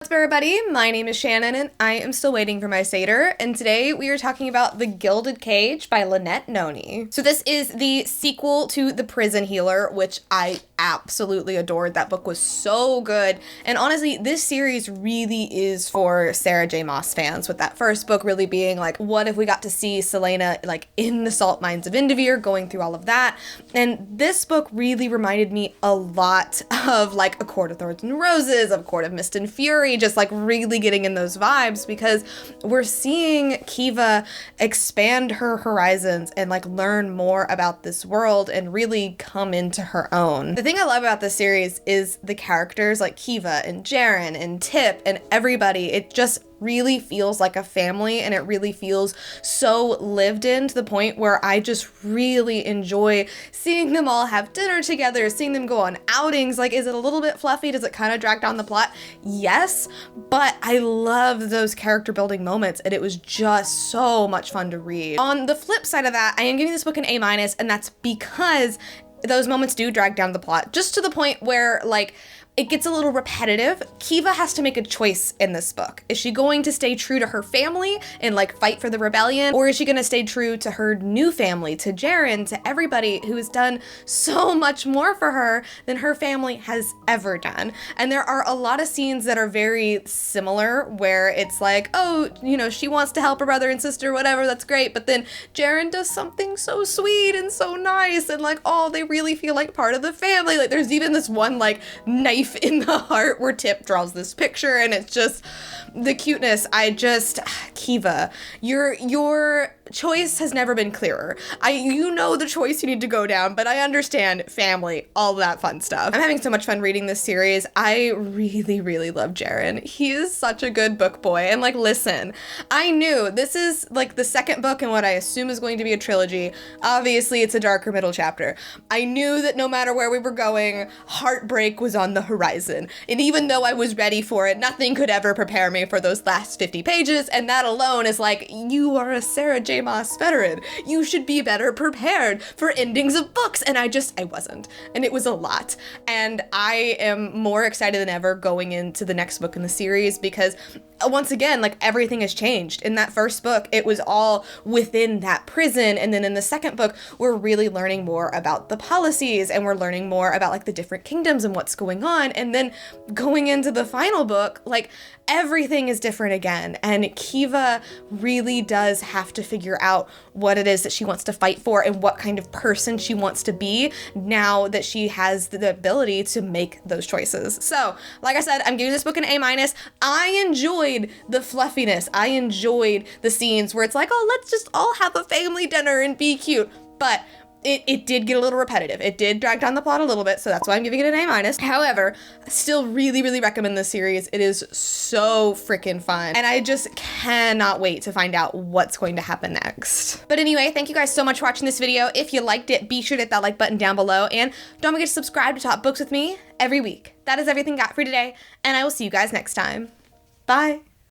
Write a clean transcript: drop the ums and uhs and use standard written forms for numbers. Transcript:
What's up, everybody? My name is Shannon and I am still waiting for my satyr, and today we are talking about The Gilded Cage by Lynette Noni. So this is the sequel to The Prison Healer, which I absolutely adored. That book was so good, and honestly this series really is for Sarah J Maas fans, with that first book really being like, what if we got to see Celaena like in the salt mines of Indivir going through all of that. And this book really reminded me a lot of like A Court of Thorns and Roses, of Court of Mist and Fury, just like really getting in those vibes, because we're seeing Kiva expand her horizons and like learn more about this world and really come into her own. The thing I love about this series is the characters like Kiva and Jaren and Tip and everybody. It just really feels like a family, and it really feels so lived in, to the point where I just really enjoy seeing them all have dinner together, seeing them go on outings. Like, is it a little bit fluffy? Does it kind of drag down the plot? Yes, but I love those character building moments, and it was just so much fun to read. On the flip side of that, I am giving this book an A-, and that's because those moments do drag down the plot, just to the point where like it gets a little repetitive. Kiva has to make a choice in this book. Is she going to stay true to her family and like fight for the rebellion? Or is she gonna stay true to her new family, to Jaren, to everybody who has done so much more for her than her family has ever done? And there are a lot of scenes that are very similar, where it's like, oh, you know, she wants to help her brother and sister, whatever, that's great. But then Jaren does something so sweet and so nice, and like, oh, they really feel like part of the family. Like, there's even this one like knife in the heart where Tip draws this picture, and it's just the cuteness. Kiva, your choice has never been clearer. You know the choice you need to go down, but I understand family, all that fun stuff. I'm having so much fun reading this series. I really, really love Jaren. He is such a good book boy. And like, listen, I knew this is like the second book in what I assume is going to be a trilogy. Obviously, it's a darker middle chapter. I knew that no matter where we were going, heartbreak was on the horizon. And even though I was ready for it, nothing could ever prepare me for those last 50 pages. And that alone is like, you are a Sarah J Maas veteran. You should be better prepared for endings of books. And I wasn't. And it was a lot. And I am more excited than ever going into the next book in the series, because once again, like, everything has changed. In that first book, it was all within that prison. And then in the second book, we're really learning more about the policies, and we're learning more about like the different kingdoms and what's going on. And then going into the final book, like, everything is different again. And Kiva really does have to figure out what it is that she wants to fight for and what kind of person she wants to be now that she has the ability to make those choices. So, like I said, I'm giving this book an A-. I enjoyed the fluffiness. I enjoyed the scenes where it's like, oh, let's just all have a family dinner and be cute. But it did get a little repetitive. It did drag down the plot a little bit, so that's why I'm giving it an A-. However, I still really, really recommend this series. It is so freaking fun, and I just cannot wait to find out what's going to happen next. But anyway, thank you guys so much for watching this video. If you liked it, be sure to hit that like button down below, and don't forget to subscribe to Talk Books with me every week. That is everything I got for today, and I will see you guys next time. Bye!